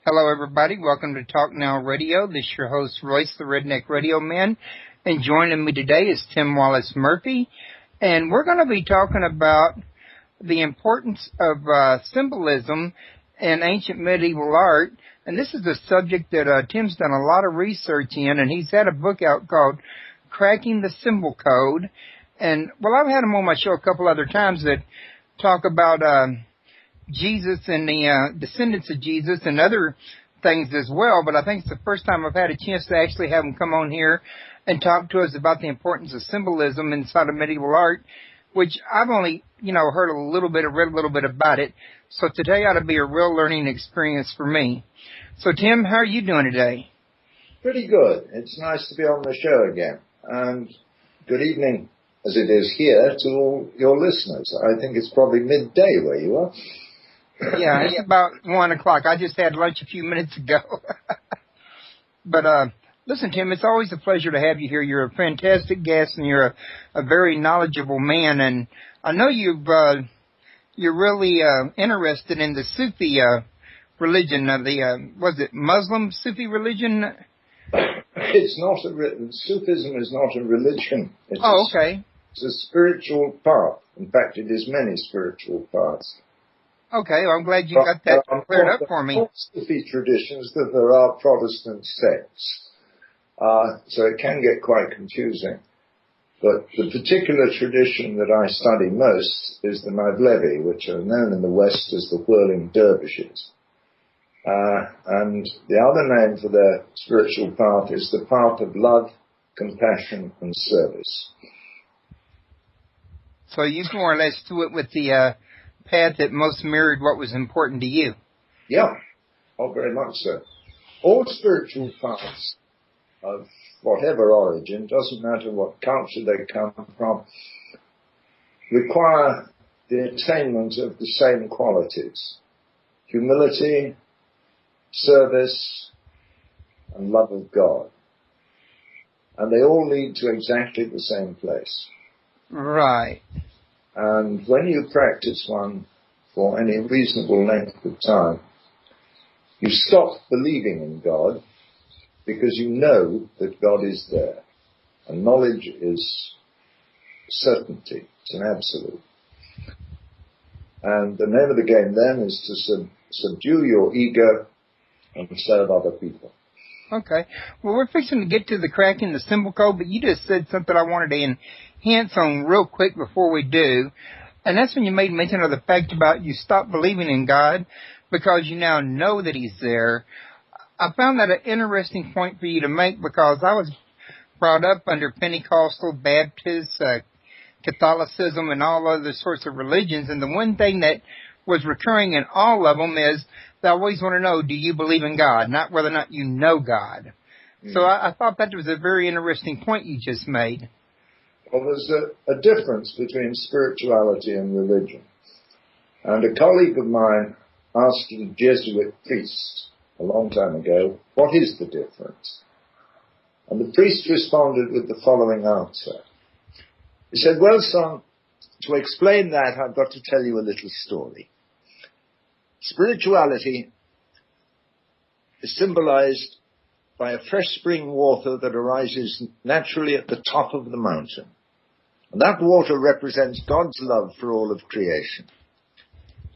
Hello, everybody. Welcome to Talk Now Radio. This is your host, Royce, the Redneck Radio Man. And joining me today is Tim Wallace Murphy. And we're going to be talking about the importance of symbolism in ancient medieval art. And this is a subject that Tim's done a lot of research in. And he's had a book out called Cracking the Symbol Code. And, well, I've had him on my show a couple other times that talk about Jesus and the descendants of Jesus and other things as well, but I think it's the first time I've had a chance to actually have him come on here and talk to us about the importance of symbolism inside of medieval art, which I've only, heard a little bit, read a little bit about it. So today ought to be a real learning experience for me. So Tim, how are you doing today? Pretty good. It's nice to be on the show again. And good evening, as it is here, to all your listeners. I think it's probably midday where you are. Yeah, it's about 1 o'clock. I just had lunch a few minutes ago. But listen, Tim, it's always a pleasure to have you here. You're a fantastic guest, and you're a very knowledgeable man. And I know you're really interested in the Sufi religion, was it Muslim Sufi religion? It's not Sufism is not a religion. Okay. It's a spiritual path. In fact, it is many spiritual paths. Okay, well, I'm glad you got that cleared up for me. Sufi traditions that there are Protestant sects, so it can get quite confusing. But the particular tradition that I study most is the Mavlevi, which are known in the West as the whirling dervishes. And the other name for their spiritual path is the path of love, compassion, and service. So you more or less do it with the path that most mirrored what was important to you. Yeah, very much so. All spiritual paths of whatever origin, doesn't matter what culture they come from, require the attainment of the same qualities: humility, service, and love of God. And they all lead to exactly the same place. Right. And when you practice one for any reasonable length of time, you stop believing in God because you know that God is there. And knowledge is certainty. It's an absolute. And the name of the game then is to subdue your ego and serve other people. Okay. Well, we're fixing to get to the cracking the symbol code, but you just said something I wanted to enhance on real quick before we do. And that's when you made mention of the fact about you stopped believing in God because you now know that He's there. I found that an interesting point for you to make because I was brought up under Pentecostal, Baptist, Catholicism, and all other sorts of religions. And the one thing that was recurring in all of them is they always want to know, do you believe in God? Not whether or not you know God. So I thought that was a very interesting point you just made. Well, there's a difference between spirituality and religion. And a colleague of mine asked a Jesuit priest a long time ago, what is the difference? And the priest responded with the following answer. He said, well, son, to explain that, I've got to tell you a little story. Spirituality is symbolized by a fresh spring water that arises naturally at the top of the mountain. And that water represents God's love for all of creation.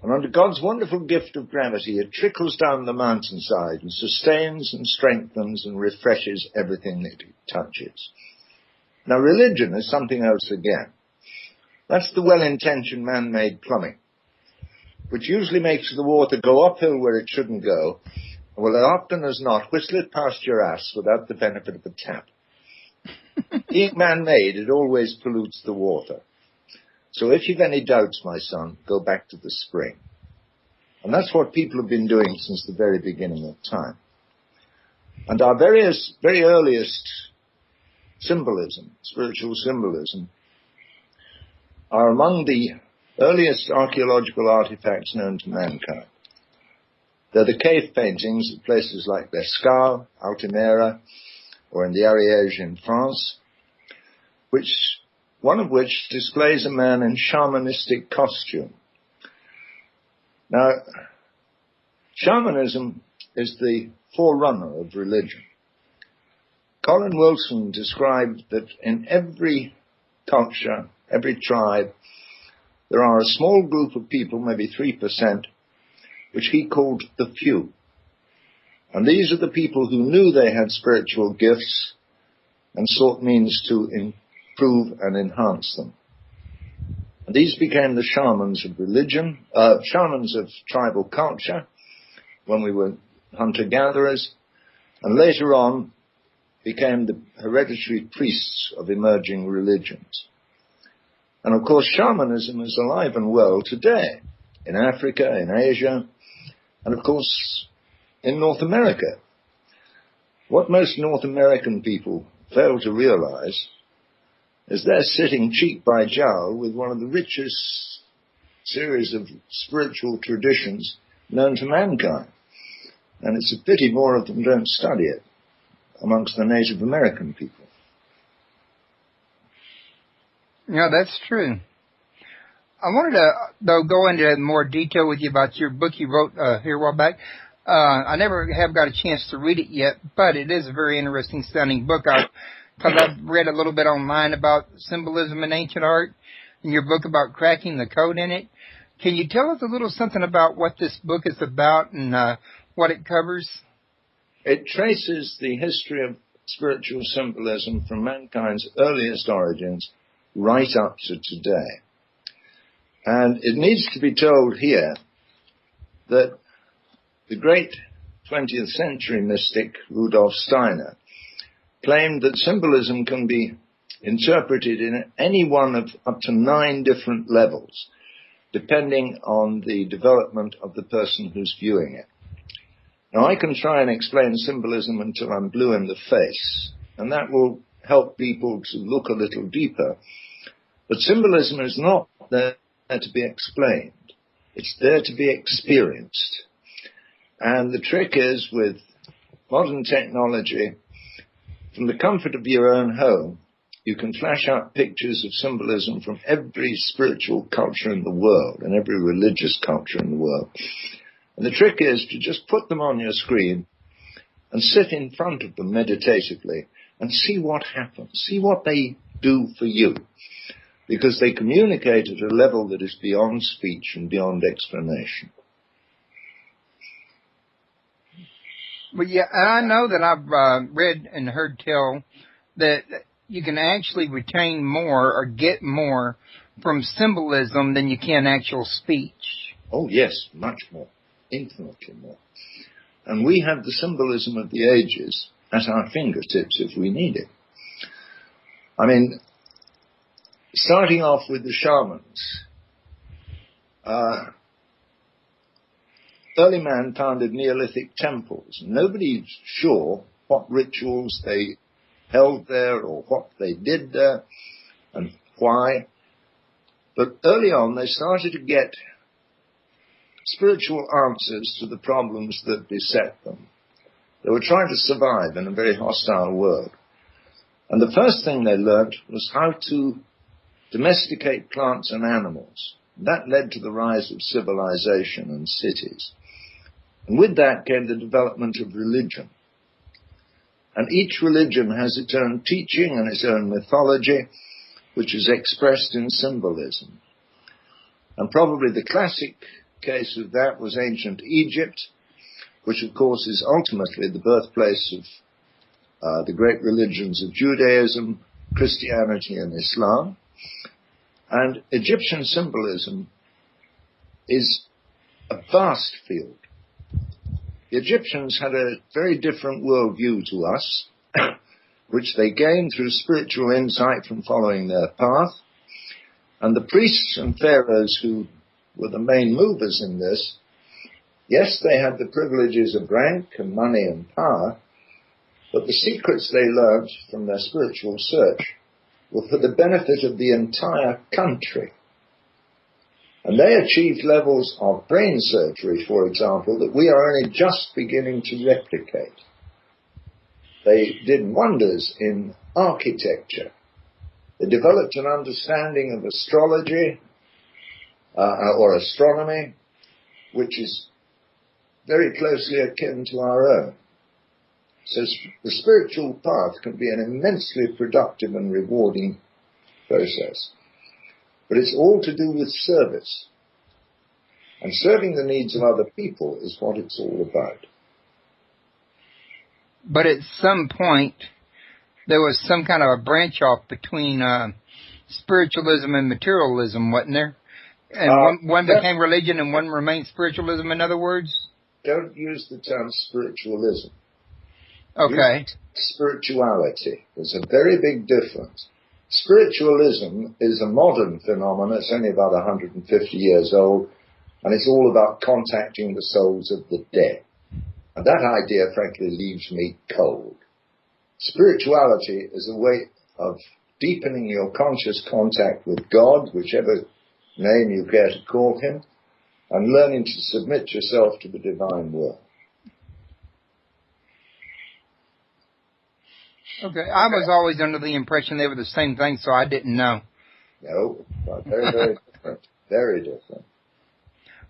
And under God's wonderful gift of gravity, it trickles down the mountainside and sustains and strengthens and refreshes everything that it touches. Now, religion is something else again. That's the well-intentioned man-made plumbing, which usually makes the water go uphill where it shouldn't go, and will often as not whistle it past your ass without the benefit of a tap. Being man-made, it always pollutes the water. So if you've any doubts, my son, go back to the spring. And that's what people have been doing since the very beginning of time. And our very earliest symbolism, spiritual symbolism, are among the earliest archaeological artifacts known to mankind. They're the cave paintings at places like Lascaux, Altamira, or in the Ariège in France, one of which displays a man in shamanistic costume. Now, shamanism is the forerunner of religion. Colin Wilson described that in every culture, every tribe, there are a small group of people, maybe 3%, which he called the few. And these are the people who knew they had spiritual gifts and sought means to improve and enhance them. And these became the shamans of religion, shamans of tribal culture, when we were hunter-gatherers, and later on became the hereditary priests of emerging religions. And of course, shamanism is alive and well today, in Africa, in Asia, and of course, in North America. What most North American people fail to realize is they're sitting cheek by jowl with one of the richest series of spiritual traditions known to mankind. And it's a pity more of them don't study it amongst the Native American people. Yeah, that's true. I wanted to, though, go into more detail with you about your book you wrote here a while back. I never have got a chance to read it yet, but it is a very interesting, stunning book. Because I've read a little bit online about symbolism in ancient art, and your book about cracking the code in it. Can you tell us a little something about what this book is about and what it covers? It traces the history of spiritual symbolism from mankind's earliest origins right up to today. And it needs to be told here that the great 20th century mystic Rudolf Steiner claimed that symbolism can be interpreted in any one of up to 9 different levels, depending on the development of the person who's viewing it. Now, I can try and explain symbolism until I'm blue in the face, and that will help people to look a little deeper. But symbolism is not there to be explained. It's there to be experienced. And the trick is, with modern technology, from the comfort of your own home, you can flash out pictures of symbolism from every spiritual culture in the world and every religious culture in the world. And the trick is to just put them on your screen and sit in front of them meditatively and see what happens, see what they do for you. Because they communicate at a level that is beyond speech and beyond explanation. Well, yeah, I know that I've read and heard tell that you can actually retain more or get more from symbolism than you can actual speech. Oh, yes, much more, infinitely more. And we have the symbolism of the ages at our fingertips if we need it. I mean, starting off with the shamans, early man founded Neolithic temples. Nobody's sure what rituals they held there or what they did there and why. But early on, they started to get spiritual answers to the problems that beset them. They were trying to survive in a very hostile world. And the first thing they learned was how to domesticate plants and animals. That led to the rise of civilization and cities. And with that came the development of religion. And each religion has its own teaching and its own mythology, which is expressed in symbolism. And probably the classic case of that was ancient Egypt, which of course is ultimately the birthplace of the great religions of Judaism, Christianity, and Islam. And Egyptian symbolism is a vast field. The Egyptians had a very different worldview to us, which they gained through spiritual insight from following their path. And the priests and pharaohs who were the main movers in this, yes, they had the privileges of rank and money and power, but the secrets they learned from their spiritual search were for the benefit of the entire country. And they achieved levels of brain surgery, for example, that we are only just beginning to replicate. They did wonders in architecture. They developed an understanding of astrology or astronomy, which is very closely akin to our own. So the spiritual path can be an immensely productive and rewarding process. But it's all to do with service. And serving the needs of other people is what it's all about. But at some point, there was some kind of a branch off between spiritualism and materialism, wasn't there? And one became religion and one remained spiritualism, in other words? Don't use the term spiritualism. Okay. Use spirituality. There's a very big difference. Spiritualism is a modern phenomenon. It's only about 150 years old, and it's all about contacting the souls of the dead. And that idea, frankly, leaves me cold. Spirituality is a way of deepening your conscious contact with God, whichever name you care to call him, and learning to submit yourself to the divine will. Okay, I was always under the impression they were the same thing, so I didn't know. No, but very, very different. Very different.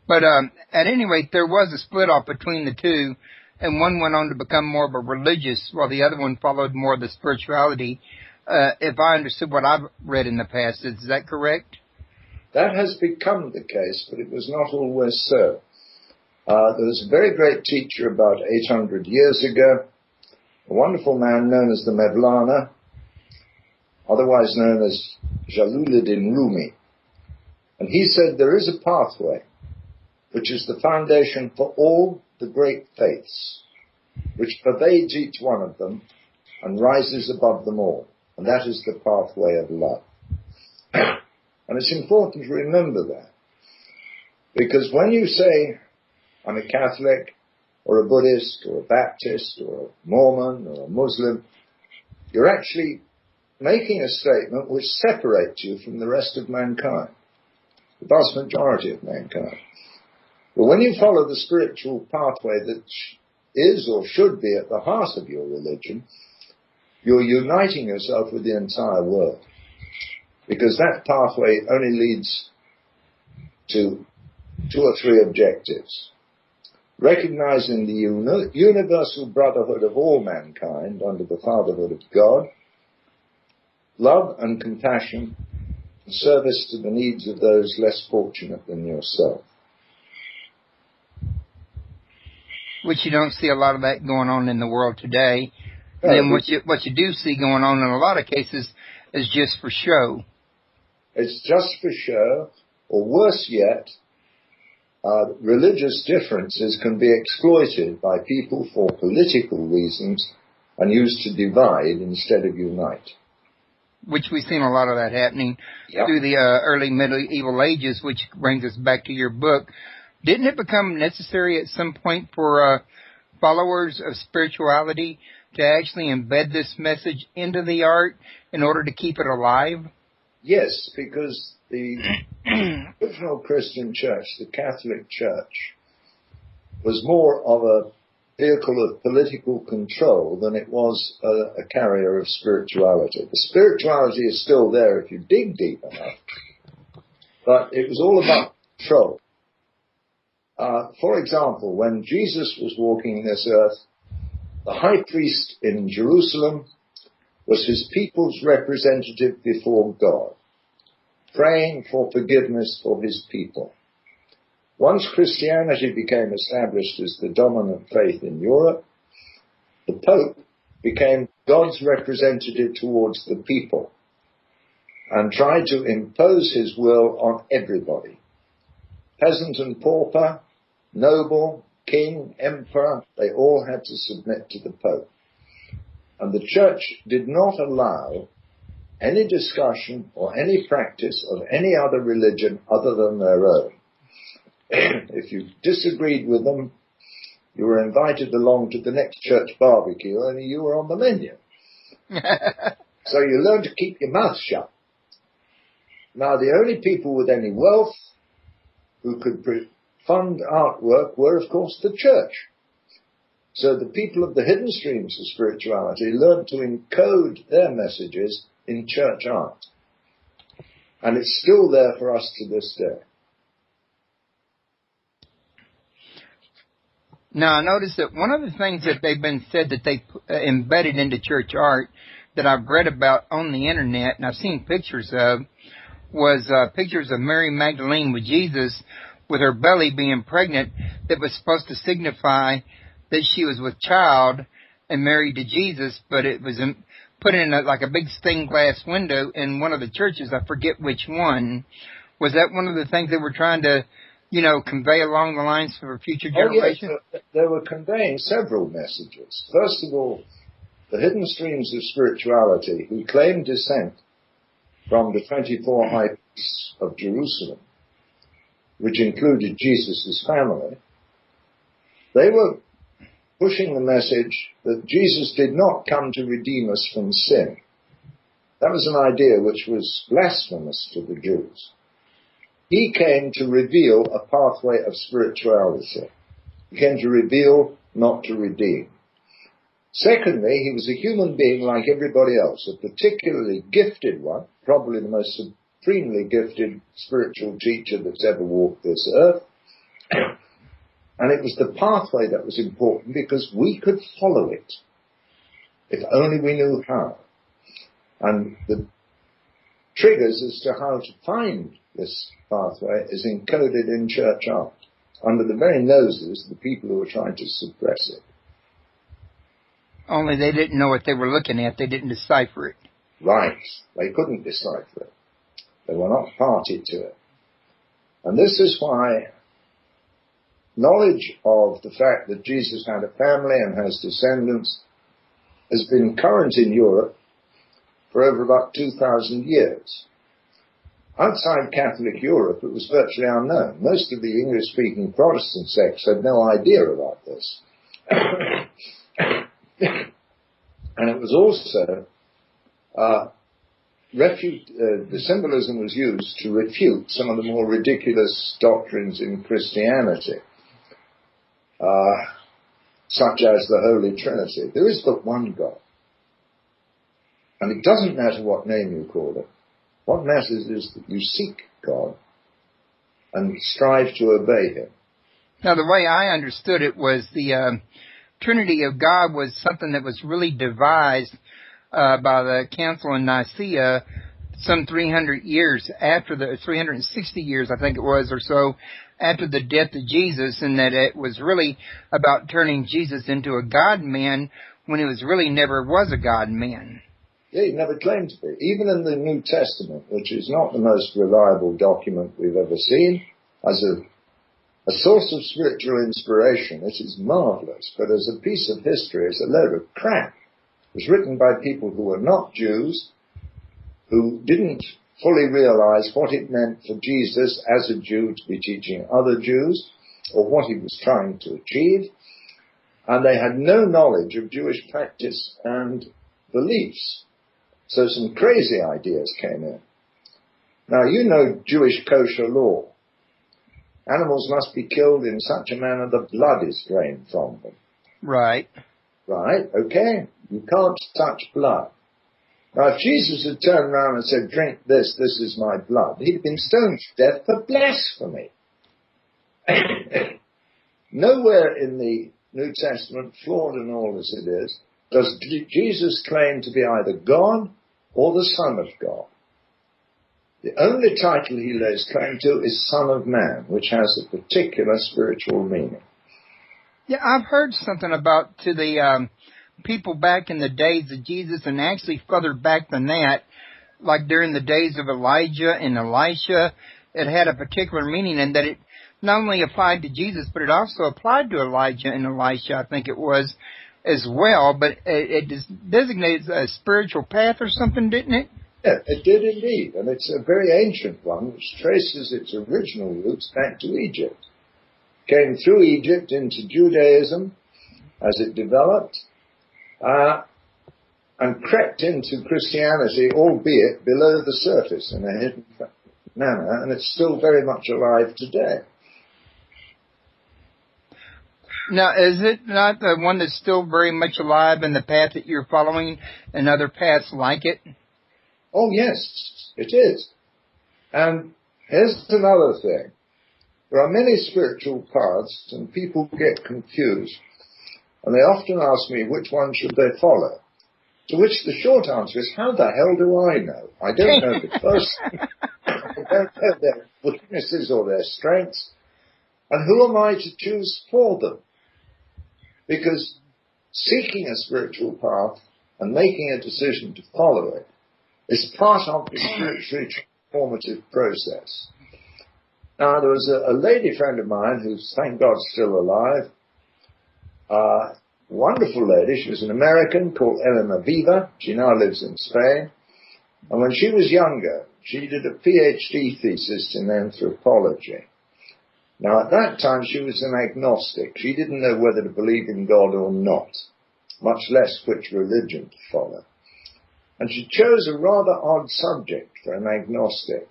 But at any rate, there was a split off between the two, and one went on to become more of a religious, while the other one followed more of the spirituality. If I understood what I've read in the past, is that correct? That has become the case, but it was not always so. There was a very great teacher about 800 years ago, a wonderful man known as the Mevlana, otherwise known as Jalaluddin Rumi. And he said there is a pathway which is the foundation for all the great faiths, which pervades each one of them and rises above them all. And that is the pathway of love. And it's important to remember that. Because when you say, I'm a Catholic, or a Buddhist, or a Baptist, or a Mormon, or a Muslim, you're actually making a statement which separates you from the rest of mankind, the vast majority of mankind. But when you follow the spiritual pathway that is or should be at the heart of your religion, you're uniting yourself with the entire world. Because that pathway only leads to 2 or 3 objectives. Recognizing the universal brotherhood of all mankind under the fatherhood of God, love and compassion, and service to the needs of those less fortunate than yourself. Which you don't see a lot of that going on in the world today. And then what you do see going on in a lot of cases is just for show. It's just for show, or worse yet, religious differences can be exploited by people for political reasons and used to divide instead of unite. Which we've seen a lot of that happening through the early medieval ages, which brings us back to your book. Didn't it become necessary at some point for followers of spirituality to actually embed this message into the art in order to keep it alive? Yes, because the original Christian church, the Catholic Church, was more of a vehicle of political control than it was a carrier of spirituality. The spirituality is still there if you dig deep enough, but it was all about control. For example, when Jesus was walking this earth, the high priest in Jerusalem was his people's representative before God, praying for forgiveness for his people. Once Christianity became established as the dominant faith in Europe, the Pope became God's representative towards the people and tried to impose his will on everybody. Peasant and pauper, noble, king, emperor, they all had to submit to the Pope. And the Church did not allow any discussion or any practice of any other religion other than their own. If you disagreed with them, you were invited along to the next church barbecue, only you were on the menu. So you learned to keep your mouth shut. Now, the only people with any wealth who could fund artwork were, of course, the church. So the people of the hidden streams of spirituality learned to encode their messages in church art. And it's still there for us to this day. Now, I noticed that one of the things that they've been said that they embedded into church art that I've read about on the internet and I've seen pictures of was pictures of Mary Magdalene with Jesus with her belly being pregnant that was supposed to signify that she was with child and married to Jesus, but it was put in like a big stained glass window in one of the churches. I forget which one. Was that one of the things they were trying to, convey along the lines for future generations? Oh, yes. They were conveying several messages. First of all, the hidden streams of spirituality who claimed descent from the 24 high priests of Jerusalem, which included Jesus' family, they were pushing the message that Jesus did not come to redeem us from sin. That was an idea which was blasphemous to the Jews. He came to reveal a pathway of spirituality. He came to reveal, not to redeem. Secondly, he was a human being like everybody else, a particularly gifted one, probably the most supremely gifted spiritual teacher that's ever walked this earth. And it was the pathway that was important because we could follow it, if only we knew how. And the triggers as to how to find this pathway is encoded in church art, under the very noses of the people who were trying to suppress it. Only they didn't know what they were looking at. They didn't decipher it. Right. They couldn't decipher it. They were not party to it. And this is why knowledge of the fact that Jesus had a family and has descendants has been current in Europe for over about 2,000 years. Outside Catholic Europe, it was virtually unknown. Most of the English-speaking Protestant sects had no idea about this. And it was also, the symbolism was used to refute some of the more ridiculous doctrines in Christianity, such as the Holy Trinity. There is but one God. And it doesn't matter what name you call it. What matters is that you seek God and strive to obey Him. Now, the way I understood it was the Trinity of God was something that was really devised by the Council in Nicaea some 300 years after 360 years, I think it was, or so, after the death of Jesus, and that it was really about turning Jesus into a God-man when he was really never was a God-man. Yeah, he never claimed to be. Even in the New Testament, which is not the most reliable document we've ever seen, as a source of spiritual inspiration, it is marvelous, but as a piece of history, it's a load of crap. It was written by people who were not Jews, who didn't fully realize what it meant for Jesus as a Jew to be teaching other Jews, or what he was trying to achieve, and they had no knowledge of Jewish practice and beliefs. So some crazy ideas came in. Now, you know Jewish kosher law. Animals must be killed in such a manner that blood is drained from them. Right. Right, okay. You can't touch blood. Now, if Jesus had turned around and said, drink this, this is my blood, he'd have been stoned to death for blasphemy. Nowhere in the New Testament, flawed and all as it is, does Jesus claim to be either God or the Son of God. The only title he lays claim to is Son of Man, which has a particular spiritual meaning. Yeah, I've heard something about to the people back in the days of Jesus, and actually further back than that, like during the days of Elijah and Elisha, it had a particular meaning, and that it not only applied to Jesus, but it also applied to Elijah and Elisha, I think it was, as well, but it designates a spiritual path or something, didn't it? Yeah, it did indeed, and it's a very ancient one which traces its original roots back to Egypt. Came through Egypt into Judaism as it developed, and crept into Christianity, albeit below the surface in a hidden manner, and it's still very much alive today. Now, is it not the one that's still very much alive in the path that you're following and other paths like it? Oh, yes, it is. And here's another thing. There are many spiritual paths, and people get confused, and they often ask me which one should they follow. To which the short answer is, how the hell do I know? I don't know the person. I don't know their weaknesses or their strengths. And who am I to choose for them? Because seeking a spiritual path and making a decision to follow it is part of the spiritually transformative process. Now, there was a lady friend of mine who's, thank God, still alive. Wonderful lady. She was an American called Elena Viva. She now lives in Spain. And when she was younger, she did a PhD thesis in anthropology. Now, at that time, she was an agnostic. She didn't know whether to believe in God or not, much less which religion to follow. And she chose a rather odd subject for an agnostic.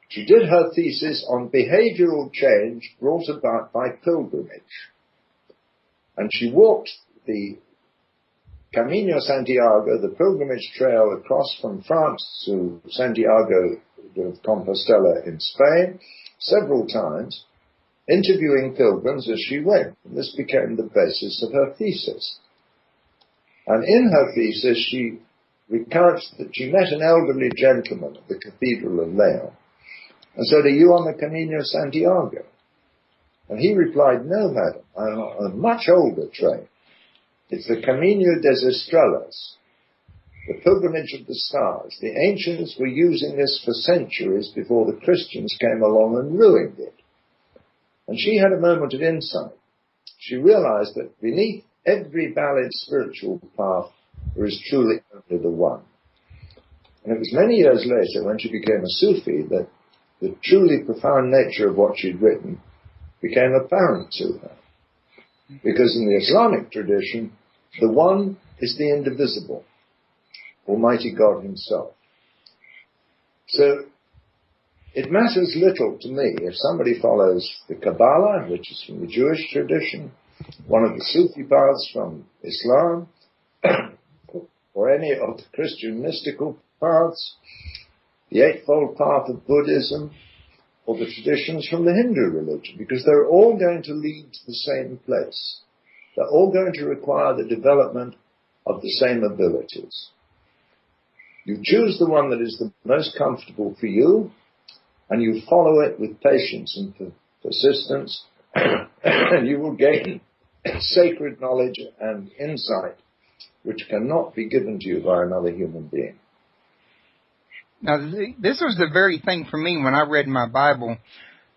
She did her thesis on behavioral change brought about by pilgrimage. And she walked the Camino Santiago, the pilgrimage trail across from France to Santiago de Compostela in Spain, several times, interviewing pilgrims as she went. And this became the basis of her thesis. And in her thesis, she recounts that she met an elderly gentleman at the Cathedral of Leon and said, "Are you on the Camino Santiago?" And he replied, "No, madam, I'm on a much older train. It's the Camino des Estrellas, the pilgrimage of the stars. The ancients were using this for centuries before the Christians came along and ruined it." And she had a moment of insight. She realized that beneath every valid spiritual path, there is truly only the one. And it was many years later, when she became a Sufi, that the truly profound nature of what she'd written became apparent to her. Because in the Islamic tradition, the one is the indivisible, Almighty God himself. So it matters little to me if somebody follows the Kabbalah, which is from the Jewish tradition, one of the Sufi paths from Islam, or any of the Christian mystical paths, the Eightfold Path of Buddhism, or the traditions from the Hindu religion, because they're all going to lead to the same place. They're all going to require the development of the same abilities. You choose the one that is the most comfortable for you, and you follow it with patience and persistence, and you will gain sacred knowledge and insight which cannot be given to you by another human being. Now, this was the very thing for me when I read my Bible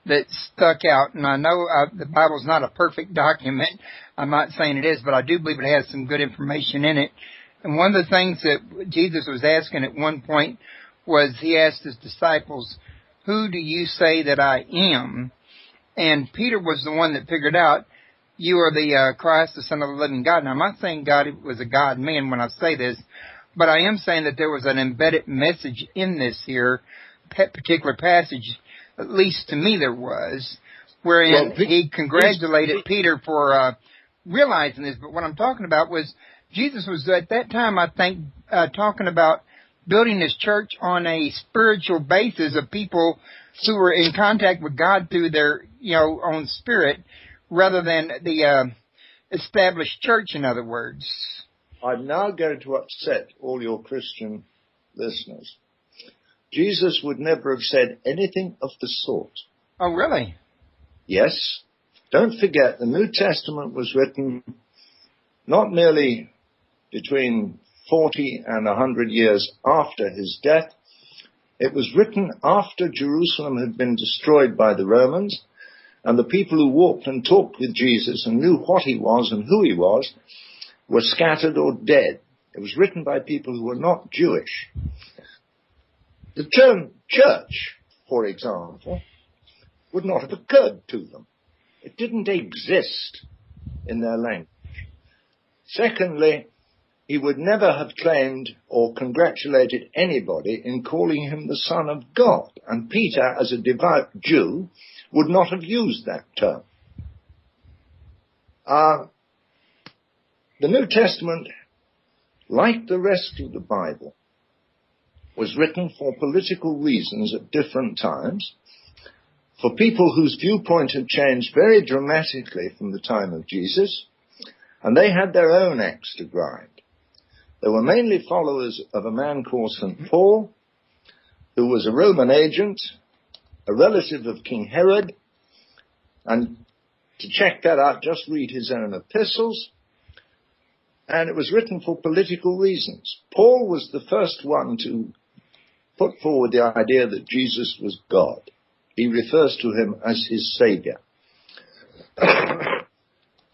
that stuck out. And I know the Bible's not a perfect document. I'm not saying it is, but I do believe it has some good information in it. And one of the things that Jesus was asking at one point was he asked his disciples, "Who do you say that I am?" And Peter was the one that figured out, "You are the Christ, the Son of the living God." Now, I'm not saying God was a God-man when I say this, but I am saying that there was an embedded message in this here particular passage, at least to me there was, wherein he congratulated Peter for realizing this. But what I'm talking about was Jesus was at that time, I think, talking about building his church on a spiritual basis of people who were in contact with God through their, own spirit, rather than the established church, in other words. I'm now going to upset all your Christian listeners. Jesus would never have said anything of the sort. Oh, really? Yes. Don't forget, the New Testament was written not merely between 40 and 100 years after his death. It was written after Jerusalem had been destroyed by the Romans, and the people who walked and talked with Jesus and knew what he was and who he was were scattered or dead. It was written by people who were not Jewish. The term church, for example, would not have occurred to them. It didn't exist in their language. Secondly, he would never have claimed or congratulated anybody in calling him the Son of God. And Peter, as a devout Jew, would not have used that term. The New Testament, like the rest of the Bible, was written for political reasons at different times. for people whose viewpoint had changed very dramatically from the time of Jesus, and they had their own axe to grind. They were mainly followers of a man called St. Paul, who was a Roman agent, a relative of King Herod, and to check that out, just read his own epistles, and it was written for political reasons. Paul was the first one to put forward the idea that Jesus was God. He refers to him as his Savior.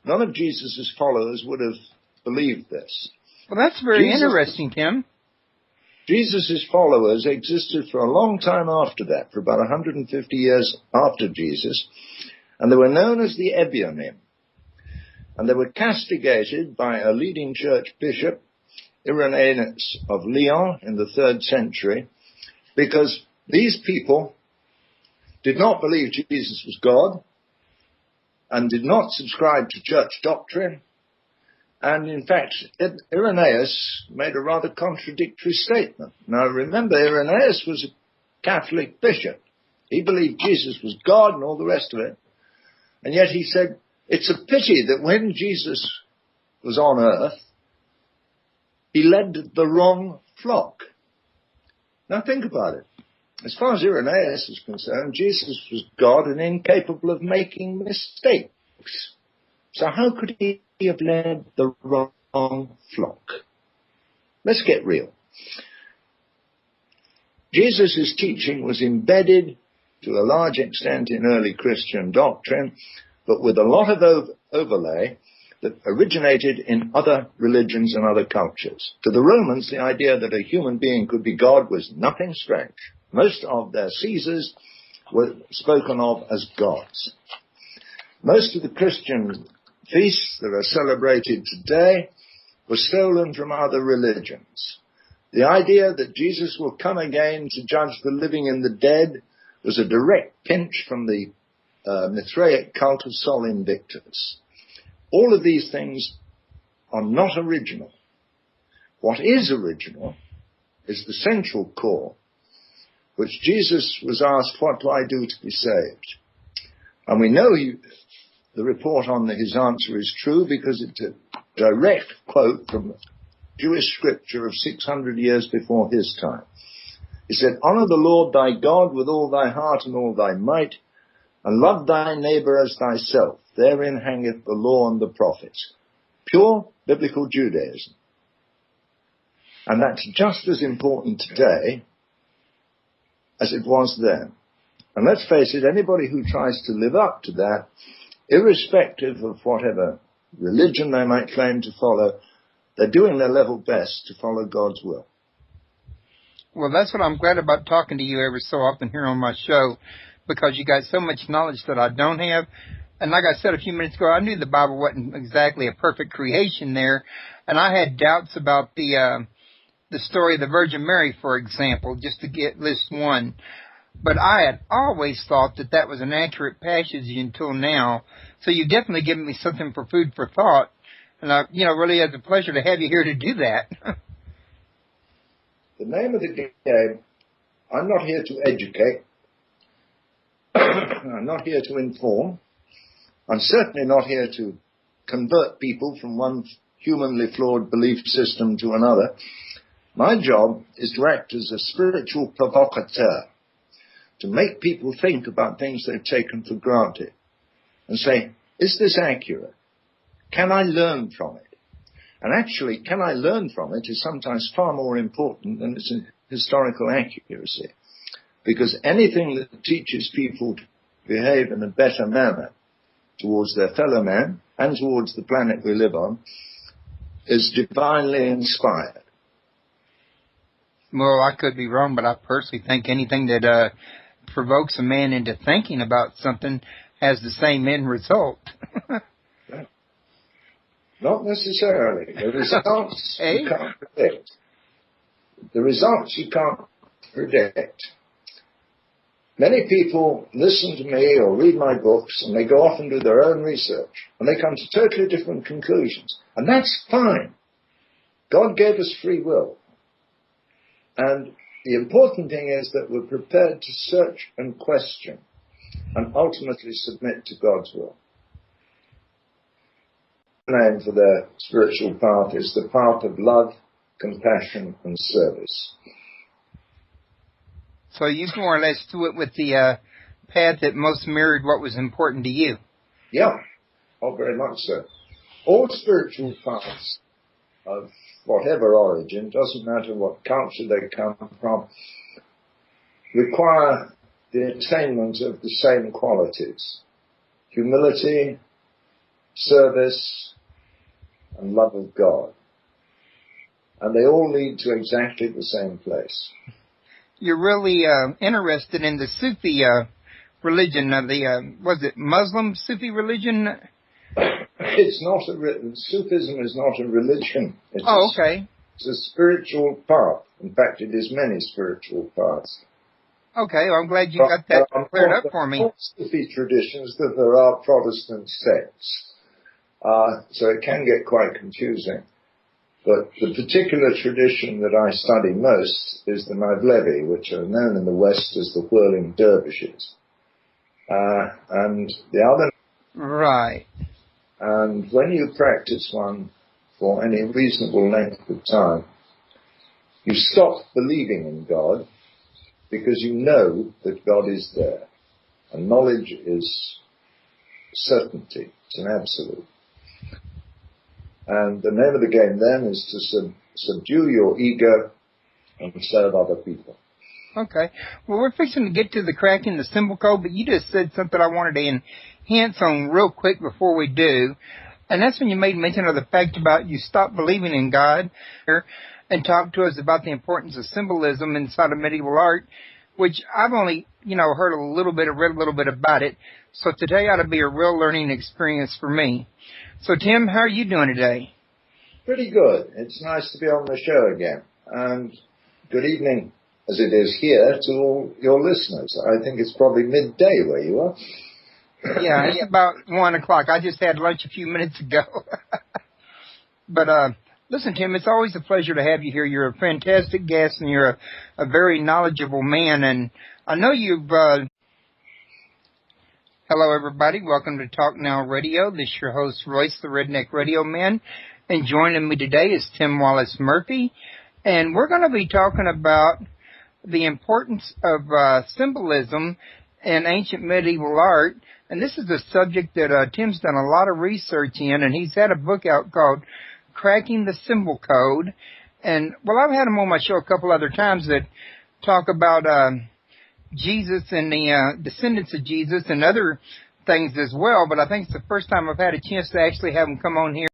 None of Jesus' followers would have believed this. Well, that's very interesting, Tim. Jesus' followers existed for a long time after that, for about 150 years after Jesus, and they were known as the Ebionim. And they were castigated by a leading church bishop, Irenaeus of Lyon, in the 3rd century, because these people did not believe Jesus was God and did not subscribe to church doctrine. And in fact, Irenaeus made a rather contradictory statement. Now remember, Irenaeus was a Catholic bishop. He believed Jesus was God and all the rest of it. And yet he said, it's a pity that when Jesus was on earth, he led the wrong flock. Now think about it. As far as Irenaeus is concerned, Jesus was God and incapable of making mistakes. So how could he have led the wrong flock? Let's get real. Jesus' teaching was embedded to a large extent in early Christian doctrine, but with a lot of overlay that originated in other religions and other cultures. To the Romans, the idea that a human being could be God was nothing strange. Most of their Caesars were spoken of as gods. Most of the Christian feasts that are celebrated today were stolen from other religions. The idea that Jesus will come again to judge the living and the dead was a direct pinch from the Mithraic cult of Sol Invictus. All of these things are not original. What is original is the central core, which Jesus was asked, what do I do to be saved? And we know the report on his answer is true because it's a direct quote from Jewish scripture of 600 years before his time. He said, honor the Lord thy God with all thy heart and all thy might, and love thy neighbor as thyself. Therein hangeth the law and the prophets. Pure biblical Judaism. And that's just as important today as it was then. And let's face it, anybody who tries to live up to that, irrespective of whatever religion they might claim to follow, they're doing their level best to follow God's will. Well, that's what I'm glad about talking to you every so often here on my show, because you got so much knowledge that I don't have. And like I said a few minutes ago, I knew the Bible wasn't exactly a perfect creation there, and I had doubts about the story of the Virgin Mary, for example, just to list one. But I had always thought that that was an accurate passage until now. So you've definitely given me something for food for thought, and I, really had the pleasure to have you here to do that. The name of the game, I'm not here to educate. I'm not here to inform. I'm certainly not here to convert people from one humanly flawed belief system to another. My job is to act as a spiritual provocateur, to make people think about things they've taken for granted and say, is this accurate? Can I learn from it? And actually, can I learn from it is sometimes far more important than its historical accuracy. Because anything that teaches people to behave in a better manner towards their fellow man and towards the planet we live on is divinely inspired. Well, I could be wrong, but I personally think anything that provokes a man into thinking about something has the same end result. Not necessarily. The results you can't predict. The results you can't predict. Many people listen to me or read my books and they go off and do their own research and they come to totally different conclusions. And that's fine. God gave us free will. And the important thing is that we're prepared to search and question. and ultimately submit to God's will. The name for their spiritual path is the path of love, compassion, and service. So you more or less do it with the path that most mirrored what was important to you. Yeah, oh, very much so. All spiritual paths of whatever origin, doesn't matter what culture they come from, require the attainment of the same qualities: humility, service, and love of God. And they all lead to exactly the same place. You're really interested in the Sufi religion, was it Muslim Sufi religion? It's not Sufism is not a religion. Okay. It's a spiritual path. In fact, it is many spiritual paths. Okay, well, I'm glad you got that cleared up for me. There are Sufi traditions that there are Protestant sects, so it can get quite confusing. But the particular tradition that I study most is the Mavlevi, which are known in the West as the whirling dervishes. And the other... Right. And when you practice one for any reasonable length of time, you stop believing in God because you know that God is there. And knowledge is certainty. It's an absolute. And the name of the game then is to subdue your ego and serve other people. Okay. Well, we're fixing to get to the cracking the symbol code, but you just said something I wanted to enhance on real quick before we do. And that's when you made mention of the fact about you stopped believing in God and talked to us about the importance of symbolism inside of medieval art, which I've only, heard a little bit, read a little bit about it. So today ought to be a real learning experience for me. So, Tim, how are you doing today? Pretty good. It's nice to be on the show again. And good evening, as it is here, to all your listeners. I think it's probably midday where you are. Yeah, it's about 1 o'clock. I just had lunch a few minutes ago. But listen, Tim, it's always a pleasure to have you here. You're a fantastic guest, and you're a very knowledgeable man. And I know you've... Hello, everybody. Welcome to Talk Now Radio. This is your host, Royce, the Redneck Radio Man. And joining me today is Tim Wallace Murphy. And we're going to be talking about the importance of symbolism in ancient medieval art. And this is a subject that Tim's done a lot of research in, and he's had a book out called Cracking the Symbol Code. And, well, I've had him on my show a couple other times that talk about Jesus and the descendants of Jesus and other things as well, but I think it's the first time I've had a chance to actually have him come on here